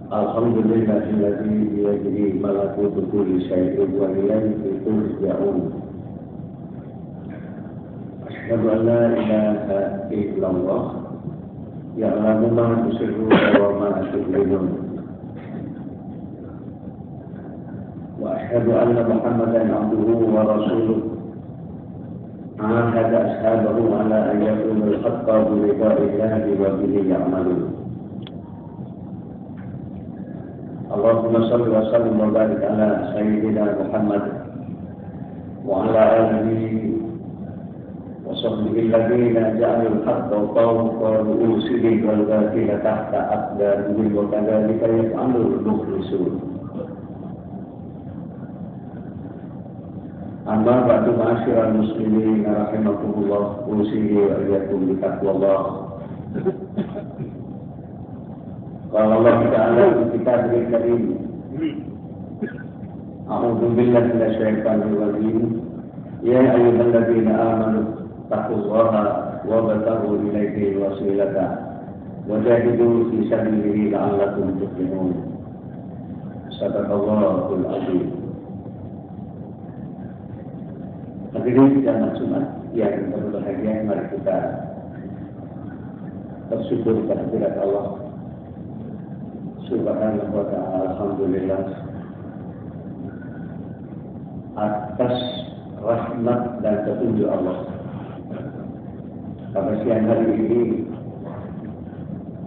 Alhamdulillahilladzi biyadihi malakutu kulli syai'in wa ilayhi turja'un. Asyhadu an la ilaha illallah ya'lamu ma tusirruna wa ma tu'linun. Wa asyhadu anna Muhammadan abduhu wa rasuluh. Ahada ashabahu ala an yakunu al-haqqa bi ridaillahi wa bihi ya'malun. Allahumma salli wa sallim wa barik ala sayyidina Muhammad wa ala alihi wa sahbihi alladhina ja'alul haqqa fawqa ru'usihim wal batila tahta aqdamihim wa kadhalika yaf'alul mukhlisun. Amma ba'du, ma'asyiral muslimin rahimakumullah, usihi wa iyyakum bi taqwallah. Qala Allah Ta'ala fi kitabihil karim, a'udzu billahi minasy syaithanir rajim. Ya ayyuhalladzina amanu taqullaha wabtaghu ilayhi wasilata wajahidu fi sabilihi la'allakum tuflihun. Sadaqallahul azim. Hadirin jamaah Jumat yang berbahagia, mari kita bersyukur kehadirat Allah Subhanahu wa ta'ala. Alhamdulillah atas rahmat dan petunjuk Allah. Pada siang hari ini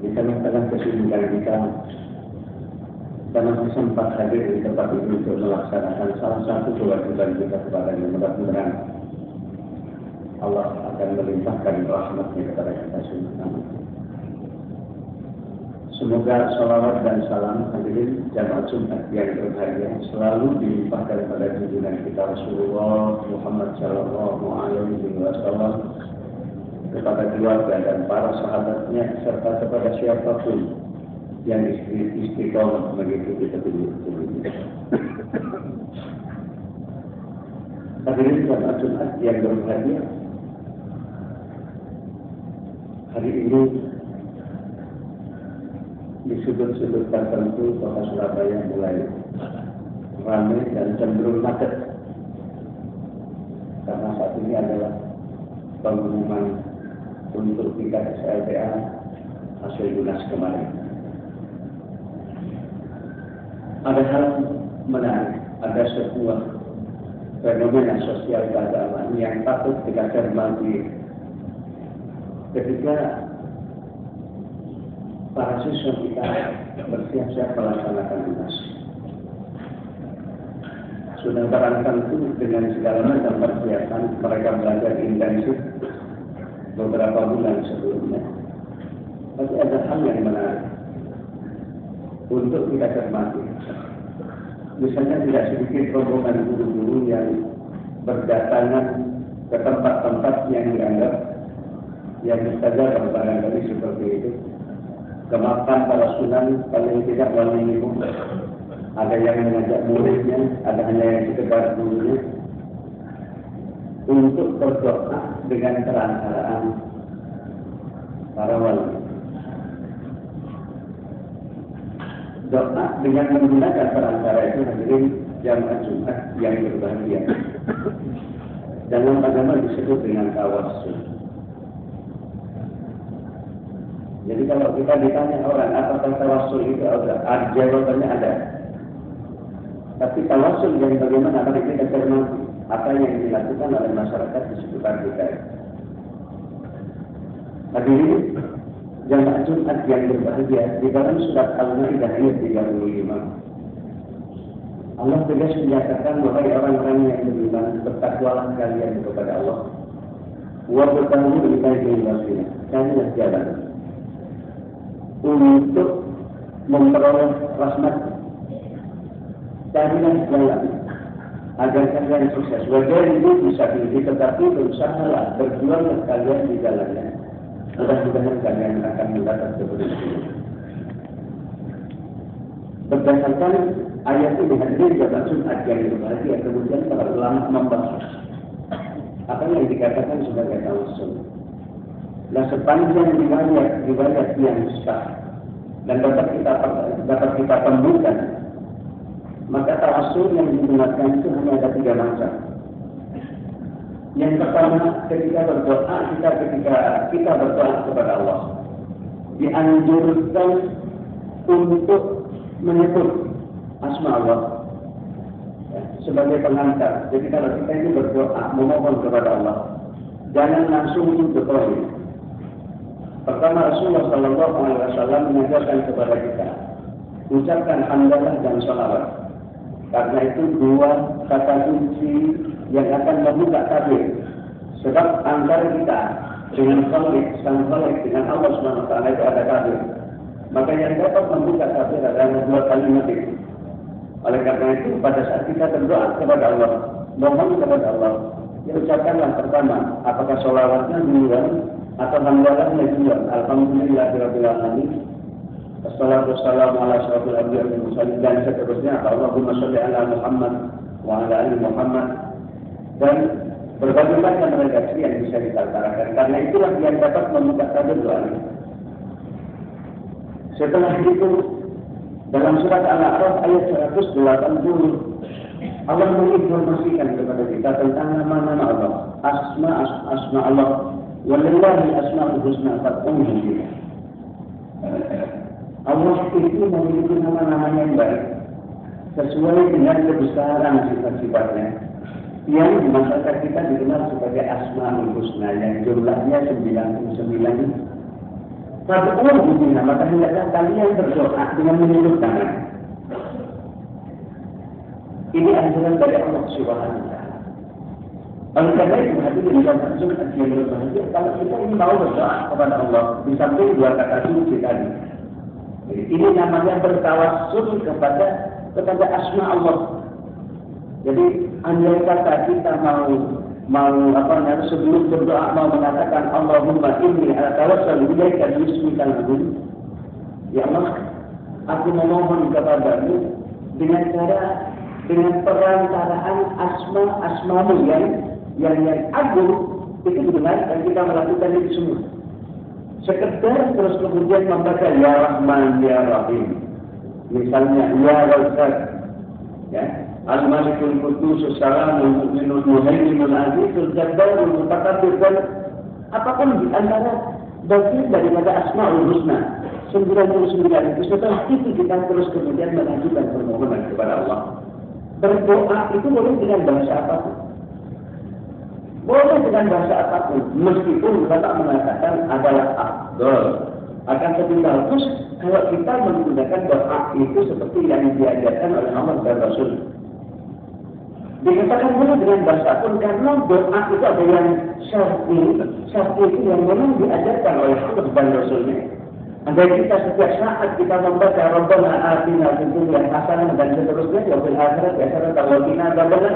di tengah-tengah kesibukan kita masih sempat hadir di tempat ini untuk melaksanakan salah satu kewajiban kita kepada yang mudah-mudahan Allah akan melimpahkan rahmatnya kepada kita semua. Semoga salawat dan salam hadirin jamaah Jumat yang berbahagia selalu dilimpahkan kepada junjungan kita Rasulullah Muhammad sallallahu alaihi wasallam, kepada keluarga dan para sahabatnya, serta kepada siapapun yang istiqomah mengikuti petunjuk-petunjuk. Hadirin jamaah Jumat yang berbahagia, hari ini di sudut-sudut tertentu kota Surabaya mulai ramai dan cenderung macet, karena saat ini adalah pengumuman untuk tingkat SLTA hasil lunas kemarin. Ada hal menarik, ada sebuah fenomena sosial keagamaan yang patut kita cermati ketika para siswa kita bersiap-siap melaksanakan lunas. Sudah barang tentu dengan segala macam persiapan, mereka belajar intensif beberapa bulan sebelumnya. Tapi ada hal yang menarik untuk kita cermati. Misalnya tidak sedikit rombongan guru-guru yang berdatangan ke tempat-tempat yang dianggap yang mustajab barangkali seperti itu. Kemakan para sunan paling tidak wal minimum. Ada yang mengajak muridnya, ada hanya yang sekedar gurunya, untuk berdoa dengan perantaraan para wali. Doa dengan menggunakan perantara itu hadirin jamaah Jumat yang berbahagia. Dalam agama disebut dengan tawassul. Jadi kalau kita ditanya orang apakah tawassul itu ada, jawabannya ada. Tapi tawassul yang bagaimana, mari kita cermati apa yang dilakukan oleh masyarakat di sekitar kita. Hadirin jamaah Jumat yang berbahagia, di dalam surat Al-Maidah ayat 35 Allah tegas menyatakan, wahai orang-orang yang beriman, bertakwalah kalian kepada Allah. Wabtaghu ilaihi wasilah, carilah jalan untuk memperoleh rahmat, carilah jalan agar kalian sukses. Wajahidu bisa pilih, tetapi berusahalah, berjuanglah kalian di jalannya. Mudah-mudahan kalian akan mendapat keberuntungan. Berdasarkan ayat ini hadirin jamaah Jumat yang berbahagia, kemudian para ulama membahas apa yang dikatakan sebagai tawassul. Nah, sepanjang riwayat yang sah dan dapat kita temukan, maka tawassul yang digunakan itu hanya ada 3 macam. Yang pertama, ketika kita berdoa kepada Allah, dianjurkan untuk menyebut asma Allah sebagai pengantar. Jadi kalau kita ini berdoa memohon kepada Allah, jangan langsung berdoa. Pertama, Rasulullah Shallallahu Alaihi Wasallam mengajarkan kepada kita ucapkan hamdalah dan sholawat. Karena itu 2 kata kunci yang akan membuka tabir. Sebab antara kita dengan sang Khalik dengan Allah Subhanahu Wa Taala itu ada tabir. Maka yang dapat membuka tabir adalah 2 kalimat itu. Oleh karena itu, pada saat kita berdoa kepada Allah, mohon kepada Allah, ya ucapkanlah pertama, apakah sholawatnya duluan atau hamdalahnya duluan. Alhamdulillahirabbil alamin. Wassalatu wassalamu ala asyrofil anbiya'i wal mursalin, dan seterusnya. Allahumma sholli ala Muhammad wa ala ali Muhammad, dan berbagai macam redaksi yang bisa kita utarakan. Karena itulah yang dapat membuka tabir doa. Setelah itu, dalam surat Al-A'raf ayat 180, Allah menginformasikan kepada kita tentang nama-nama Allah, asma Allah. Walillahi asma'ul husna fad'uhu biha. Allah itu memiliki nama-nama yang baik sesuai dengan kebesaran sifat-sifatnya, yang di masyarakat kita dikenal sebagai asma'ul husna, yang jumlahnya 99. Fad'uhu biha, maka hendaklah kalian berdoa dengan menyebut nama. Ini anjuran dari Allah Subhanahu wa Ta'ala. Oleh karena itu, hadirin dan hadirat yang berbahagia, kalau kita ini mau berdoa kepada Allah, di samping 2 kata kunci tadi, ini namanya bertawassul kepada asma Allah. Jadi, andai kata kita sebelum berdoa mau mengatakan Allahumma inni atawassalu ilaika bismikal azim, ya Allah, aku memohon kepadamu dengan perantaraan asma-asmamu yang agung, itu benar, dan kita melakukan itu semua. Sekedar terus kemudian membaca Ya Rahman Ya Rahim, misalnya Ya Razzaq, ya, Al-Malikul Quddus Salamul Mu'minul Muhaiminul Azizul Jabbarul Mutakabbir, dan apapun di antara bagian daripada Asmaul Husna 99 itu. Setelah itu kita terus kemudian mengajukan permohonan kepada Allah. Berdoa itu boleh dengan bahasa apapun. Boleh dengan bahasa apapun, meskipun ulama mengatakan adalah afdal. Akan lebih bagus kalau kita menggunakan doa itu seperti yang diajarkan oleh Allah dan Rasul. Dikatakan boleh dengan bahasa apapun karena doa itu ada yang syar'i itu yang memang diajarkan oleh Allah dan Rasulnya. Andai kita setiap saat kita membaca Rabbana atina fid dunya hasanah dan seterusnya, wa fil akhirati hasanah wa qina adzabannar,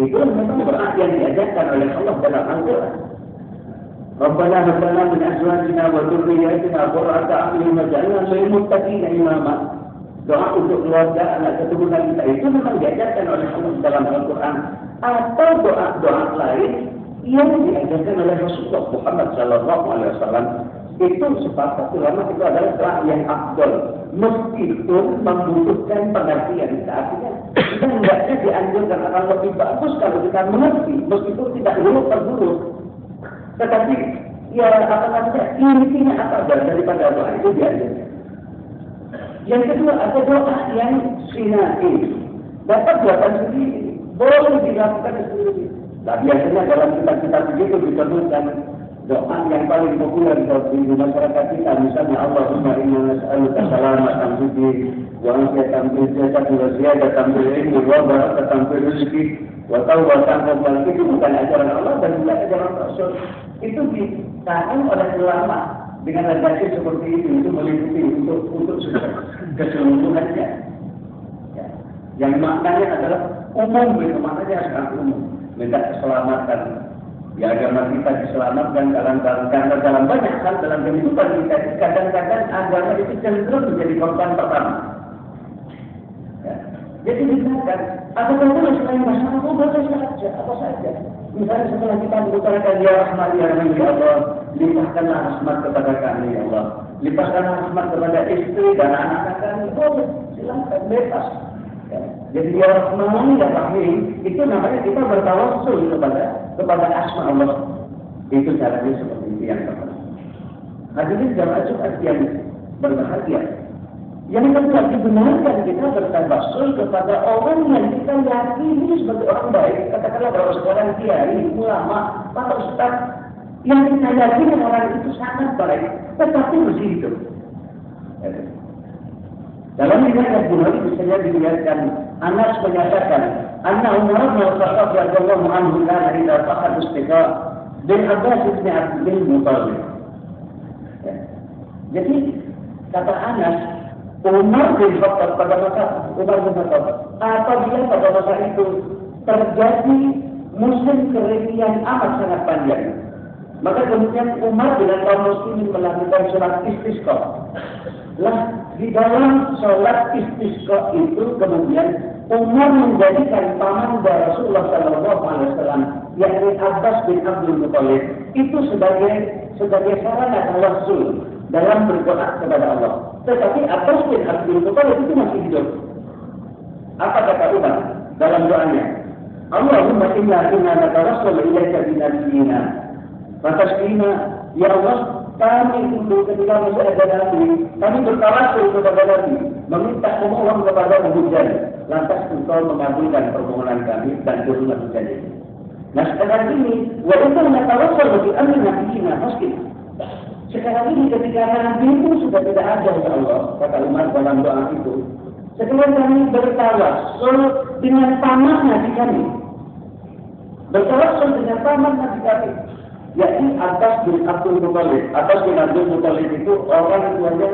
itu memang doa yang diajarkan oleh Allah dalam Al-Quran. Rabbana hab lana min azwajina wa dhurriyyatina qurrata a'yun waj'alna lil muttaqina imama. Doa untuk keluarga, anak keturunan kita itu memang diajarkan oleh Allah dalam Al-Quran. Atau doa-doa lain yang diajarkan oleh Rasulullah Muhammad SAW. Itu sepakat ulama itu adalah doa yang afdal, meskipun membutuhkan pengertian. Artinya kita hendaknya dianjurkan akan lebih bagus kalau kita mengerti, meskipun tidak huruf per huruf. Tetapi ya intinya apa daripada doa itu dianjurkan. Yang kedua, ada doa yang sinai, dapat buatan sendiri, boleh dilakukan sendiri. Nah, biasanya dalam kitab-kitab begitu disebutkan doa yang paling populer di masyarakat kita, misalnya Allahumma inna nas'aluka salamatan fid din wa afiyatan fil jasad wa ziyadatan fil ilmi wa barakatan fil rizqi wa tawbatan qabla. Itu bukan ajaran Allah dan bukan ajaran Rasul. Itu ditanggung oleh ulama dengan redaksi seperti itu meliputi untuk keseluruhannya. Ya. Yang maknanya adalah umum, maknanya sangat umum, minta keselamatan. Ya, agama kita diselamatkan karena dalam banyak hal dalam kehidupan kita, kadang-kadang agama itu cenderung menjadi korban pertama. Ya. Jadi misalkan, apakah boleh selain masalah, boleh saja, apa saja. Misalnya setelah kita mengutarakan ya Rahman ya Rahim ya Allah, limpahkanlah rahmat kepada kami ya Allah, limpahkanlah rahmat kepada istri dan anak-anak kami, boleh, silakan bebas. Ya. Jadi ya Rahman ya Rahim itu namanya kita bertawassul kepada asma Allah. Itu caranya seperti itu yang pertama. Hadirin jamaah Jumat yang berbahagia. Yang kedua, dibenarkan kita bertawassul kepada orang yang kita yakini sebagai orang baik. Katakanlah bahwa seorang kiai, ulama, para ustaz yang kita yakini orang itu sangat baik, tetapi masih hidup. Dalam riwayat Bukhari misalnya diriwayatkan Anas menyatakan, Anna Umar bin Khattab radhiyallahu anhu kana idza faqad istiqa bin Abbas bin Abdul Muttalib. Jadi kata Anas, Umar bin Khattab pada masa apabila pada masa itu terjadi musim kering yang amat sangat panjang, maka kemudian Umar dengan kaum muslimin melakukan sholat istisqa. Lah di dalam sholat istisqa itu kemudian Umar menjadikan paman Rasulullah SAW, yakni Abbas bin Abdul Muttalib, itu sebagai sarana tawassul dalam berdoa kepada Allah. Tetapi Abbas bin Abdul Muttalib itu masih hidup. Apa kata Umar dalam doanya? Allahumma inna natawassalu ilaika bi nabiyyina fatasqina, ya Allah, kami dulu ketika masih ada Nabi, kami bertawassul kepada Nabi, meminta pemohon kepada hujan, lantas engkau mengabulkan permohonan kami dan turunlah hujan ini. Nah sekarang ini, wa inna natawassalu bi amri nabiyyina fatasqina. Sekarang ini ketika Nabi itu sudah tidak ada, ya Allah, kata Umar dalam doa itu. Sekarang kami bertawassul dengan paman Nabi kami. Bertawassul dengan paman Nabi kami, yakni Abbas bin Abdul Muttalib. Abbas bin Abdul Muttalib itu orang tuanya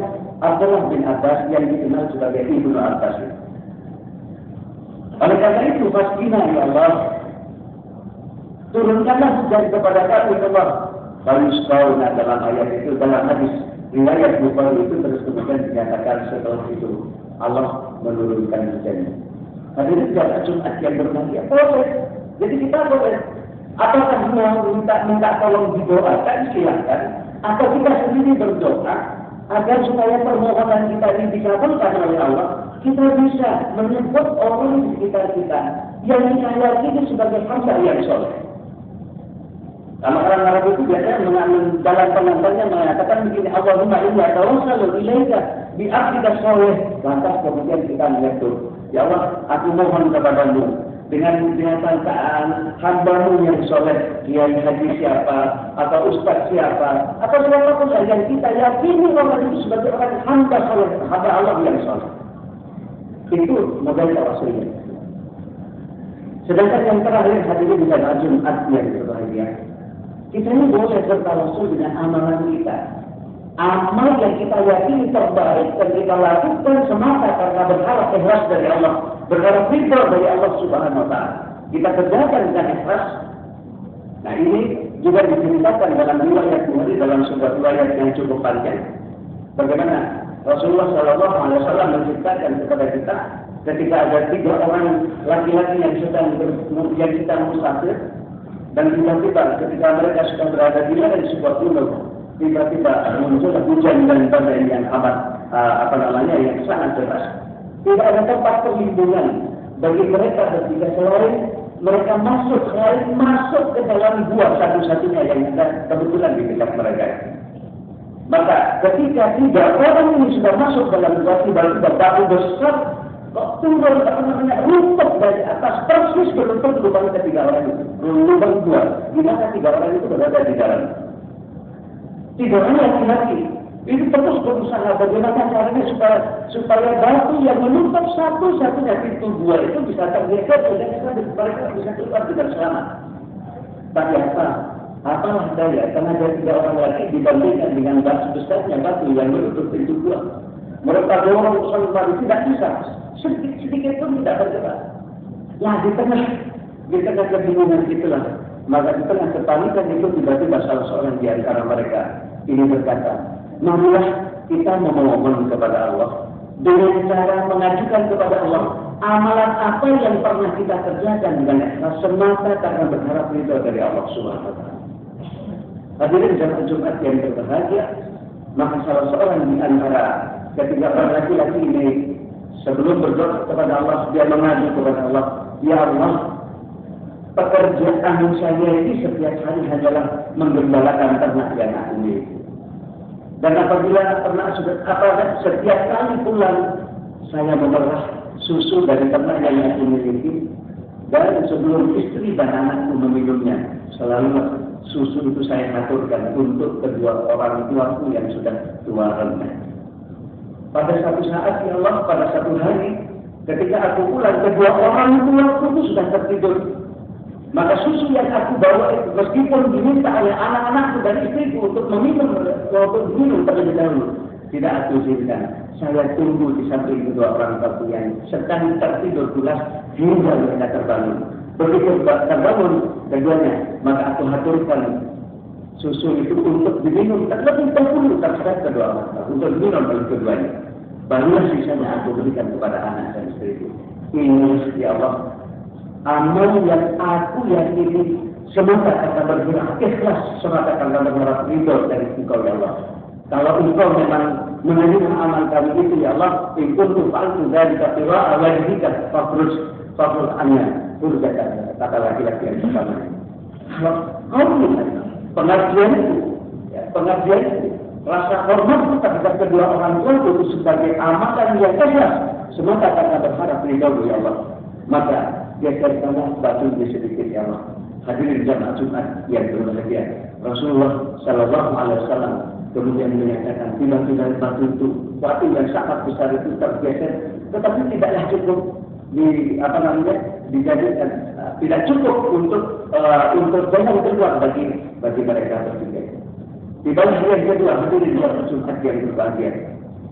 Abdullah bin Abbas yang dikenal sebagai Ibnu Abbas. Oleh karena itu, pastinya ya Allah, turunkanlah hujan kepada kami, ya Allah. Lalu sekarang dalam ayat itu, dalam hadis riwayat Bukhari itu terus kemudian dinyatakan setelah itu Allah menurunkan hujan. Hadirin jamaah Jumat yang berbahagia, boleh. Jadi kita boleh. Apakah mau minta tolong didoakan, silakan. Atau kita sendiri berdoa agar supaya permohonan kita ini dikabulkan oleh Allah. Kita bisa menyebut orang di sekitar kita yang kita yakini sebagai hamba yang soleh. Kalau orang Arab itu biasanya dalam pengantarnya mengatakan begini, Allahumma inna tawassalu ilaika bi abdika sholih. Lantas kemudian kita menyebut, ya Allah, aku mohon kepadamu dengan sangkaan hambamu yang soleh, kiai haji siapa, atau ustaz siapa, atau siapapun yang kita yakini orang itu sebagai orang hamba soleh, hamba Allah yang soleh. Itu model tawassulnya. Sedangkan yang terakhir hadirin bisa Jumat yang berbahagia. Kita ini boleh bertawassul dengan amalan kita. Amal yang kita yakini terbaik dan kita lakukan semata karena berharap ikhlas dari Allah, berharap ridha dari Allah Subhanahu wa Ta'ala. Kita kerjakan dengan ikhlas. Nah ini juga diceritakan dalam riwayat Bukhari dalam sebuah riwayat yang cukup panjang. Bagaimana Rasulullah SAW menceritakan kepada kita ketika ada 3 orang laki-laki yang sedang musafir. Dan tiba-tiba ketika mereka sudah berada di lereng sebuah gunung, tiba-tiba muncul hujan dan badai yang amat yang sangat deras. Tidak ada tempat perlindungan bagi mereka bertiga selain mereka masuk ke dalam gua satu-satunya yang ada kebetulan di dekat mereka. Maka ketika 3 orang ini sudah masuk dalam gua, tiba-tiba batu besar kok turun runtuh dari atas persis ke lubang ketiga orang itu, lubang 2, di mana 3 orang itu berada di dalam. 3 orang laki-laki itu terus berusaha bagaimana caranya supaya batu yang menutup satu-satunya pintu gua itu bisa tergeser sehingga mereka bisa keluar dengan selamat. Tapi apalah daya karena ada 3 orang lagi dibandingkan dengan batu besarnya batu yang menutup pintu gua. Mereka dorong sampai tidak bisa, sedikit pun tidak bergerak. Nah di tengah kebingungan itulah, maka di tengah kepanikan itu tiba-tiba salah seorang di antara mereka ini berkata, marilah kita memohon kepada Allah dengan cara mengajukan kepada Allah amalan apa yang pernah kita kerjakan dengan ikhlas semata karena berharap ridho dari Allah Subhanahu wa taala. Hadirin jamaah Jumat yang berbahagia, maka salah seorang di antara ketiga orang laki-laki ini sebelum berdoa kepada Allah, dia mengadu kepada Allah, ya Allah, pekerjaan saya ini setiap hari hanyalah menggembalakan ternak yang aku miliki. Dan apabila ternak sudah setiap kali pulang saya memerah susu dari ternak yang aku miliki, dan sebelum istri dan anakku meminumnya, selalu susu itu saya aturkan untuk kedua orang tuaku yang sudah tua renta. Pada satu saat, ya Allah, pada satu hari, ketika aku pulang, kedua orang tuaku itu sudah tertidur. Maka susu yang aku bawa itu, meskipun diminta oleh anak-anakku dan istriku untuk minum terlebih dahulu, tidak aku izinkan. Saya tunggu di samping kedua orang tuaku yang sedang tertidur pulas hingga mereka terbangun. Begitu terbangun keduanya, maka aku haturkan susu itu untuk diminum terlebih dahulu terhadap kedua orang untuk diminum oleh keduanya. Barulah sisanya aku berikan kepada anak dan istriku. Ini ya Allah, amal yang aku yakini semata akan bergerak ikhlas, semata akan berharap ridho dari Engkau ya Allah. Kalau Engkau memang menerima amal kami itu ya Allah, in kuntu fa'altu dzalika tiraa wajhika fafruz anna. Kata laki-laki yang pertama. Kalau pengajian itu, rasa hormat terhadap kedua orang tua itu sebagai amalan yang ikhlas, semata karena berharap ridho ya Allah. Maka geserkanlah batu di sedikit ya Allah. Hadirin jamaah Jumat yang berbahagia, Rasulullah Sallallahu Alaihi Wasallam kemudian menyatakan tiba-tiba batu itu, batu yang sangat besar itu tergeser, tetapi tidaklah cukup dijadikan, tidak cukup untuk jalan keluar bagi mereka bertiga. Tiba-tiba yang kedua, hadirin jamaah Jumat yang berbahagia,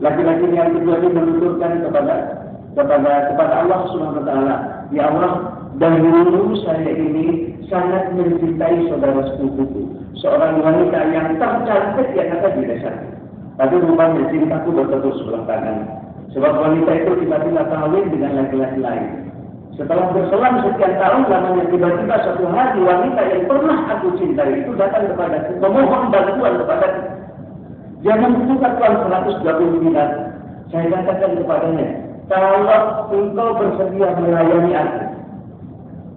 laki-laki yang kedua ini menuturkan kepada Allah Subhanahu Wa Taala, ya Allah, dahulu saya ini sangat mencintai saudara sepupuku, seorang wanita yang tercantik yang ada di desa. Tapi rupanya cintaku bertepuk sebelah kanan. Sebab wanita itu tiba-tiba kawin dengan laki-laki lain. Setelah berselang sekian tahun lamanya, tiba-tiba suatu hari wanita yang pernah aku cintai itu datang kepadaku, memohon bantuan kepadaku. Dia membutuhkan uang 120 dinar. Saya katakan kepadanya, kalau engkau bersedia melayani aku,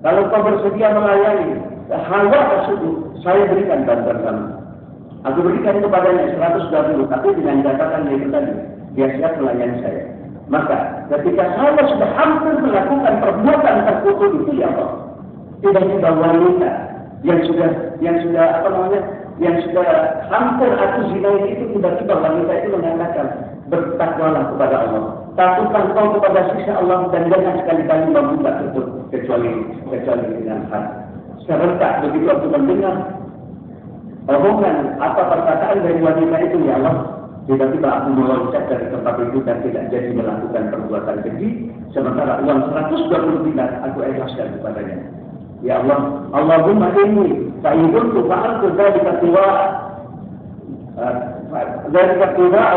kalau kau bersedia melayani hawa tersebut, saya berikan bantuan kamu. Aku berikan kepadanya 120, tapi dengan catatan yang tadi, dia siap melayani saya. Maka ketika saya sudah hampir melakukan perbuatan terkutuk itu ya Allah, tiba-tiba wanita yang sudah hampir aku zinai itu, tiba-tiba wanita itu mengatakan, bertakwalah kepada Allah, takutlah kau kepada siksa Allah, dan jangan sekali-kali membuka tutup kecuali dengan hak. Serentak begitu aku mendengar omongan perkataan dari wanita itu ya Allah, tiba-tiba aku meloncat dari tempat itu dan tidak jadi melakukan perbuatan keji, sementara uang 120 dinar aku ikhlaskan kepadanya. Ya Allah, Allahumma inni fa'iduntu fa'altu dzalika tiwa'a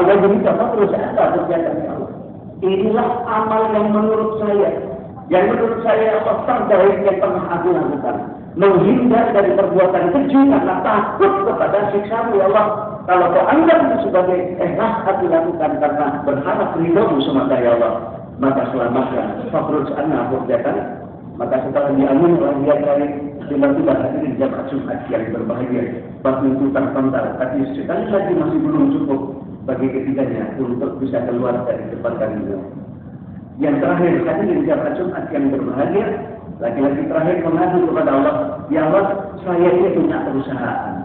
wajhika fatrus anta berjatan ya Allah. Inilah amal yang menurut saya Allah terbaik yang pernah aku lakukan. Menghindar dari perbuatan keji karena takut kepada siksa-Mu ya Allah. Kalau kau anggap itu sebagai ikhlas aku lakukan karena berharap ridho-Mu semata ya Allah, maka selamatkan fakhruj anna hujjatan. Maka setelah diamini oleh dia dari tiba-tiba hadirin jamaah Jumat yang berbahagia, batu itu terpental, tapi sekali lagi masih belum cukup bagi ketiganya untuk bisa keluar dari depan kami. Yang terakhir, hadirin jamaah Jumat yang berbahagia, laki-laki terakhir mengadu kepada Allah, ya Allah, saya ini punya perusahaan.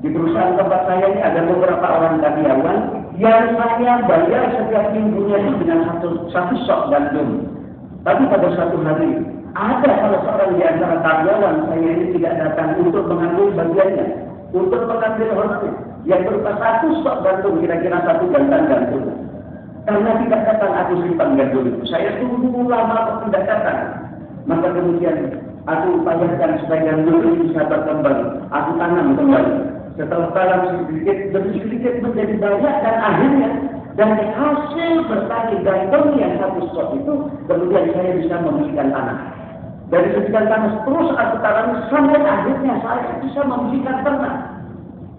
Di perusahaan tempat saya ini ada beberapa orang karyawan yang saya bayar setiap minggunya itu dengan satu sok gandum. Tapi pada suatu hari, ada salah seorang di antara karyawan saya ini tidak datang untuk mengambil bagiannya, untuk mengambil hormatnya, yang berupa satu sok gandum, kira-kira satu jantan gandum. Karena tidak datang, aku simpan gandum itu. Saya tunggu lama tidak datang. Maka kemudian aku upayakan supaya gandum itu bisa berkembang. Aku tanam kembali. Setelah tanam sedikit demi sedikit menjadi banyak, dan akhirnya Dan hasil bertani gandum yang 1 stok itu, kemudian saya bisa membelikan tanah. Dari sekian tanah terus aku tanami sampai akhirnya saya bisa membelikan ternak.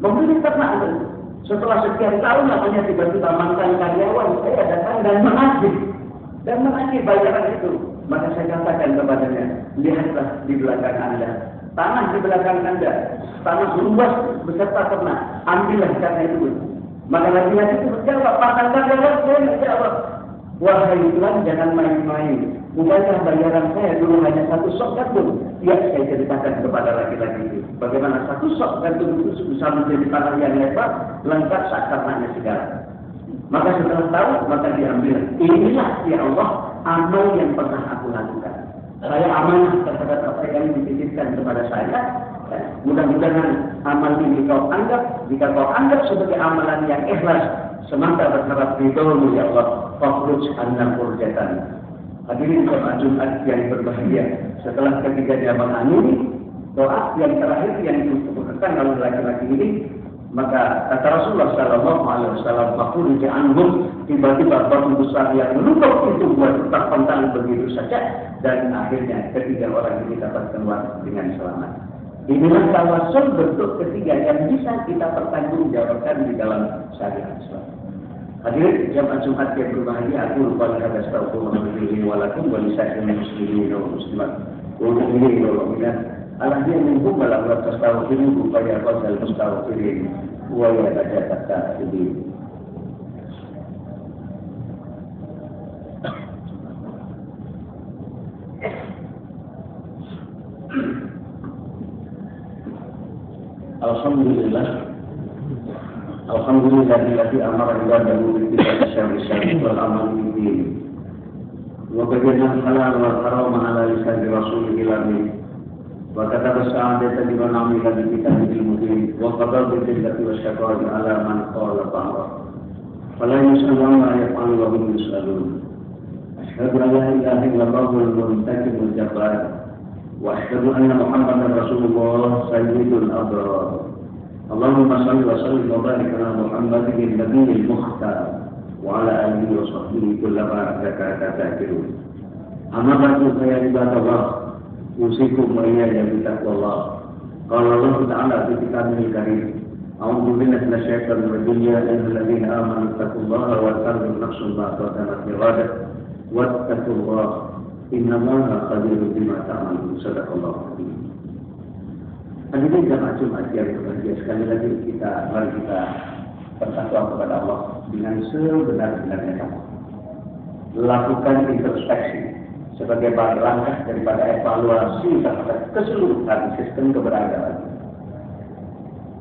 Membeli ternak itu. Setelah sekian tahun namanya tiba-tiba mantan karyawan, saya datang dan menagih bayaran itu. Maka saya katakan kepadanya, lihatlah di belakang Anda. Tanah di belakang Anda, tanah luas beserta ternak, ambillah karena itu. Maka laki-laki itu menjawab, mantan karyawan saya menjawab, wahai Tuhan jangan main-main. Bukankah bayaran saya dulu hanya 1 sok gandum? Ya, saya ceritakan kepada laki-laki itu. Bagaimana 1 sok gandum itu bisa menjadi tanah yang lebar, lengkap sak ternaknya segala. Maka setelah tahu, maka diambil. Inilah ya Allah, amal yang pernah aku lakukan. Saya amanah terhadap apa yang dititipkan kepada saya. Mudah-mudahan amal ini kau anggap, jika kau anggap sebagai amalan yang ikhlas, semata berharap ridhomu ya Allah, fakhruj anna furjatan. Hadirin jemaah Jumat yang berbahagia, setelah ketiga dia mengakhiri doa yang terakhir yang diucapkan oleh laki-laki ini, maka kata Rasulullah Sallallahu Alaihi Wasallam, fakhruj anhum, tiba-tiba batu besar yang menutup itu buat terpental begitu saja, dan akhirnya ketiga orang ini dapat keluar dengan selamat. Inilah tawasul bentuk ketiga yang bisa kita pertanggungjawabkan di dalam syariat Islam. Hadirin jemaah Jumat yang berbahagia, aku lupa lihat astagfirullahaladzim walakum walisairin muslimin wa muslimat wa mu'minin wal mu'minat alladzi minhum la tastaghfiru fa yaqul mustaghfirin wa yatajatta bihi. Alhamdulillahilladzi amara ibadahu bil syar'i wal amali bihi wa bayyana halal wal haram ala lisan rasulil alamin wa kataba sa'adata liman amila bi kitabil mubin wa qadara bil jannati wasyaqa'i ala man qala ta'ala fala yus'alu ma yaf'alu wa hum yus'alun. Asyhadu an la ilaha illallah wal muntakimul jabbar wa asyhadu anna Muhammadar Rasulullah sayyidul abrar. Allahumma salli wa sallim wa barik ala Muhammadin nabiyil mukhtar wa ala alihi wa sahbihi kullama dzakirun. Amma ba'du fa ya ibadallah, usikum wa iyaya bi taqwallah. Qala Allah Ta'ala fi kitabihil karim, a'udzu billahi minasy syaithanir rajim, ya ayyuhalladzina amanu taqullaha wa tanzur nafsun ma qaddamat lighadan wattaqullaha innallaha khabirun bima ta'malun. Sadaqallahu alazim. Hadirin jemaah Jumat yang berbahagia, sekali lagi mari kita bertakwa kepada Allah dengan sebenar-benarnya takwa. Lakukan introspeksi sebagai langkah daripada evaluasi terhadap keseluruhan sistem keberagaman.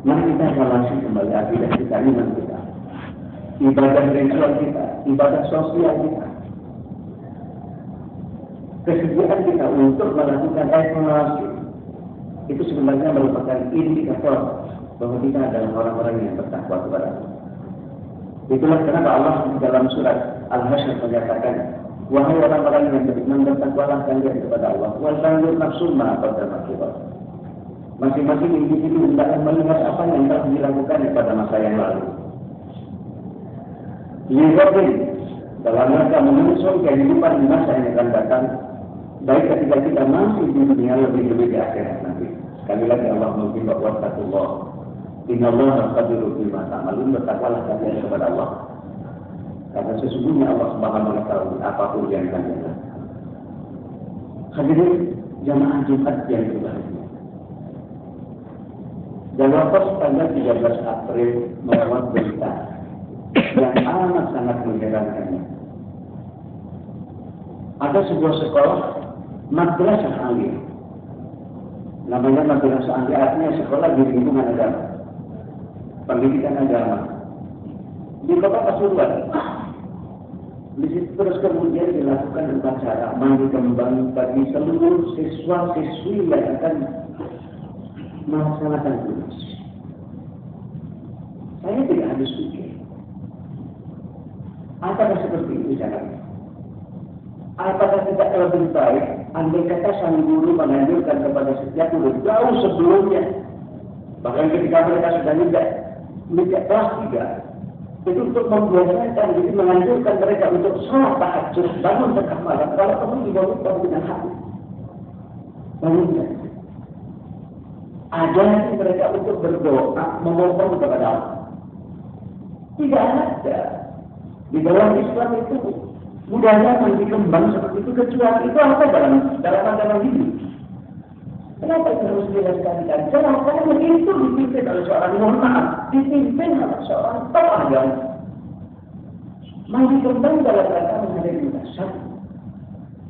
Mari kita evaluasi kembali akidah kita, iman kita, ibadah ritual kita, ibadah sosial kita, kesediaan kita untuk melakukan evaluasi. Itu sebenarnya merupakan indikator bahwa kita adalah orang-orang yang bertakwa kepada Allah. Itulah kenapa Allah dalam surat Al-Hasyr menyatakan, wahai orang-orang yang beriman, bertakwalah kalian kepada Allah. Wal tanzur nafsun ma qaddamat lighadan. Masing-masing individu hendaklah melihat apa yang telah dilakukan pada masa yang lalu. Lighadan, dalam rangka menyusun kehidupan di masa yang akan datang, baik ketika kita masih di dunia, lebih-lebih di akhirat nanti. Sekali lagi Allah menghimbau wattaqullah innallaha khabirun bima ta'malun, bertakwalah kalian kepada Allah, karena sesungguhnya Allah Subhanahu wa taala apapun yang kalian lakukan. Hadirin jamaah Jumat yang berbahagia, dalam tanggal 13 April memuat berita yang amat sangat mengherankannya. Ada sebuah sekolah madrasah aliyah, namanya madrasah aliyah, artinya sekolah di lingkungan agama, pendidikan agama di kota Pasuruan. Di situ terus kemudian dilakukan upacara mandi kembang bagi seluruh siswa-siswi yang akan melaksanakan tugas. Saya tidak habis pikir, apakah seperti itu caranya? Apakah tidak lebih baik andai kata sang guru menganjurkan kepada setiap murid jauh sebelumnya, bahkan ketika mereka sudah tidak kelas 3, Itu untuk membiasakan, jadi menganjurkan mereka untuk sholat tahajud, bangun tengah malam. Kalau kamu dibangun dengan hati, bangunkan. Ada mereka untuk berdoa, memohon kepada Allah. Tidak ada di dalam Islam itu budaya yang dikembang seperti itu, kecuali itu apa dalam agama Hindu. Kenapa itu harus dijelaskan? Karena itu dipimpin oleh seorang mohon dipimpin oleh seorang tokoh agama. Mau dikembang dalam rangka menghadapi dasar.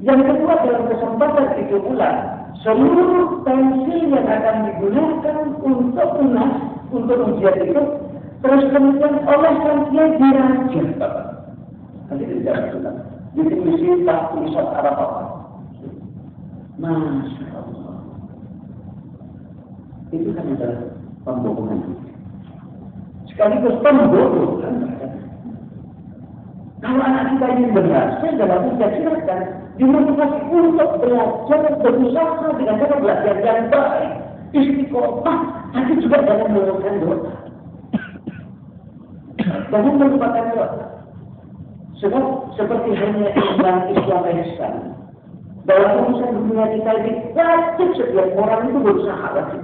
Yang kedua, dalam kesempatan itu pula seluruh pensil yang akan digunakan untuk unas, untuk ujian itu, terus kemudian olehkan dia dirajam. Nanti tidak sudah. Jadi misi tak tulisan Arab apa? Masya Allah. Itu kan adalah pembohongan. Sekaligus pembohongan. Kalau anak kita ingin berhasil dalam ujian, silakan dimotivasi untuk belajar, berusaha dengan cara belajar yang baik, istiqomah, tapi juga jangan melupakan doa. Jangan melupakan doa. Sebab seperti hanya Islam ihsan. Dalam urusan dunia kita ini wajib setiap orang itu berusaha wajib.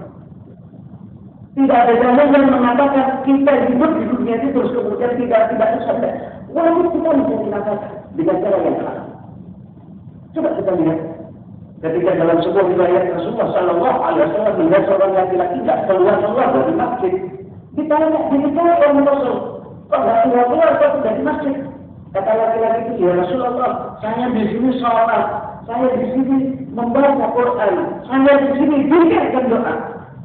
Tidak ada jalan yang mengatakan kita hidup di dunia itu terus kemudian tidak ada. Wajib kita menjadi nafas dengan cara yang halal. Coba kita lihat ketika dalam sebuah riwayat Rasulullah Sallallahu Alaihi Wasallam melihat seorang laki-laki tidak keluar dari masjid. Ditanya oleh Rasul, kok nggak keluar dari masjid? Kata laki-laki itu, ya Rasulullah, saya di sini sholat, saya di sini membaca Quran, saya di sini zikirkan doa.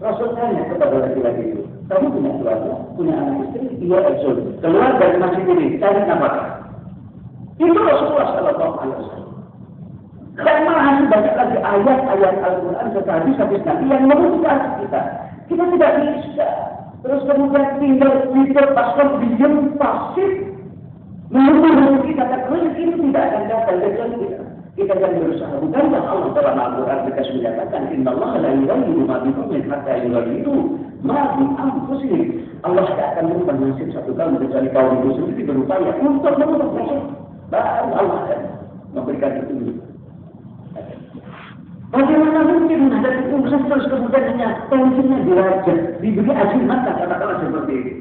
Rasul tanya kepada laki-laki itu, kamu punya keluarga, punya anak istri? Iya Rasul. Keluar dari masjid ini, cari nafkah. Itu Rasulullah Sallallahu Alaihi Wasallam. Karena masih banyak lagi ayat-ayat Al-Quran habis nanti yang memotivasi kita. Kita tidak bisa terus kemudian tinggal dilepaskan diam pasif menunggu rezeki kata rezeki itu tidak akan datang kecuali kita akan berusaha. Bukankah Allah dalam Al-Quran kita sudah katakan Inna Allah la yughayyiru ma biqaumin hatta yughayyiru ma bi anfusihim. Allah tidak akan merubah nasib satu kaum kecuali kaum itu sendiri berupaya untuk merubah nasib. Baru Allah akan memberikan itu. Bagaimana mungkin menghadapi urusan terus kemudian hanya tensinya dirajam, diberi azimat kata-kata seperti ini.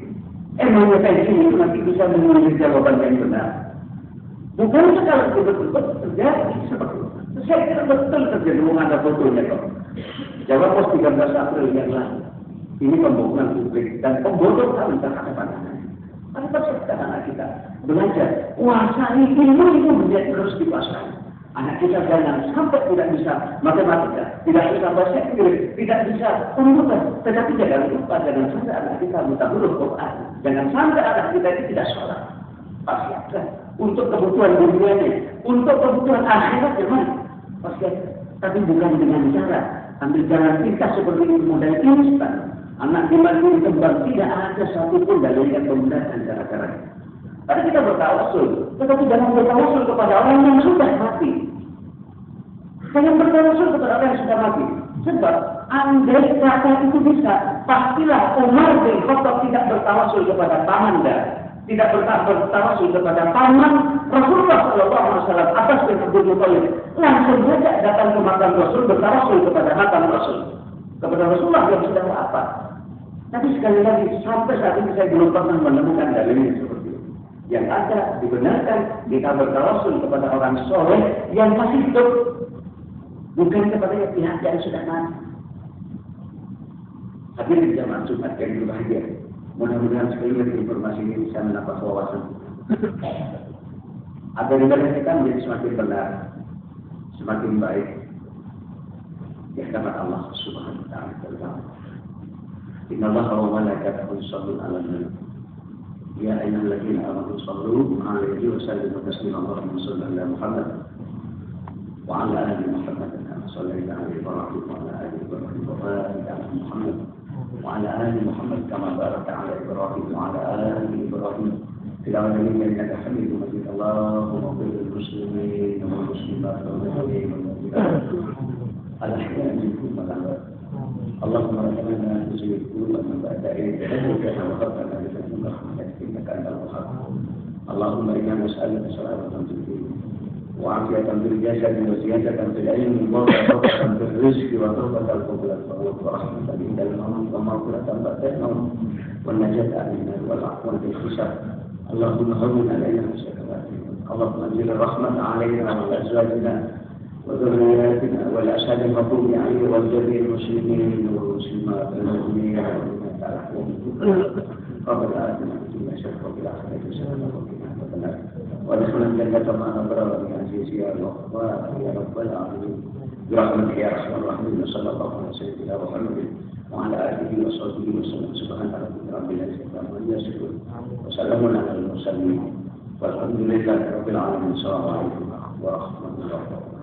Emangnya tensi itu nanti bisa mengambil jawaban yang benar. Bukan kalau betul-betul terjadi seperti itu. Saya kira betul terjadi, ada fotonya kok. Jawab pos 13 April yang lalu. Ini pembohongan publik dan pembodohan terhadap anak-anak. Tapi persiapkan anak kita belajar. Kuasai ilmu itu menjadi terus dikuasai. Anak kita jangan sampai tidak bisa matematika, tidak bisa bahasa Inggris, tidak bisa komputer. Tetapi jangan lupa, jangan sampai anak kita buta huruf Quran. Jangan sampai anak kita itu tidak sholat. Persiapkan untuk kebutuhan dunianya, untuk kebutuhan akhirat jangan. Persiapkan, tapi bukan dengan cara ambil jalan pintas seperti ini modal instan. Anak dimana kembang tidak ada satupun dalil yang menggunakan cara-cara. Tapi kita bertawasul, tetapi jangan bertawasul kepada orang yang sudah mati. Jangan bertawasul kepada orang yang sudah mati. Sebab andai kata itu bisa, pastilah Umar bin Khattab tidak bertawasul kepada pamannya, tidak bertawasul kepada paman Rasulullah Sallallahu Alaihi Wasallam atas bin Abdul Muthalib. Langsung saja datang ke makam Rasul bertawasul kepada makam Rasul, kepada Rasulullah yang sudah wafat. Tapi sekali lagi sampai saat ini saya belum pernah menemukan dalilnya seperti itu. Yang ada dibenarkan kita bertawasul kepada orang soleh yang masih hidup, bukan kepada pihak yang sudah mati. Hadirin jamaah Jumat yang berbahagia, mudah-mudahan sekali informasi ini bisa menambah wawasan. Agar ibadah kita menjadi semakin benar, semakin baik. Ya dapat Allah Subhanahu wa taala. Inna Allaha wa malaikatahu yusholluna 'alan nabi. Ya ayyuhalladzina amanu shallu 'alaihi wa sallimu taslima. Allahumma shalli 'ala Muhammad wa 'ala ali Muhammad kama shallaita 'ala Ibrahim wa 'ala ali Ibrahim wa barik 'ala Muhammad wa 'ala ali Muhammad kama barakta 'ala Ibrahim wa 'ala ali Ibrahim fil 'alamin innaka Hamidum Majid. Allahumma ighfir lil muslimin wal muslimat wal mu'minin wal mu'minat al-ahya'i minhum wal amwat. Allahumma rabbana la tuzigh qulubana ba'da idh hadaytana wa hab lana min ladunka برحمتك إنك أنت الوهاب. اللهم إنا نسألك سلامة في الدين وعافية في الجسد وزيادة في العلم وبركة في الرزق وتوبة قبل الموت ورحمة عند الموت ومغفرة بعد الموت والنجاة من النار والعفو في الحساب. اللهم هون علينا السكرات. اللهم انزل الرحمة علينا وعلى أزواجنا وذرياتنا والأسعد المغضوب عليه والجميع المسلمين والمسلمات المؤمنين والمؤمنات على أحوالهم. ربنا آتنا في الدنيا حسنة وفي الآخرة حسنة وقنا عذاب النار وادخلنا الجنة مع الأبرار بعزيز يا الله يا رب العالمين برحمتك يا أرحم الراحمين. صلى الله عليه وسلم على محمد وعلى آله وصحبه وسلم. سبحان رب العزة عما يصفون وسلام على المرسلين والحمد لله رب العالمين. السلام عليكم ورحمة الله وبركاته.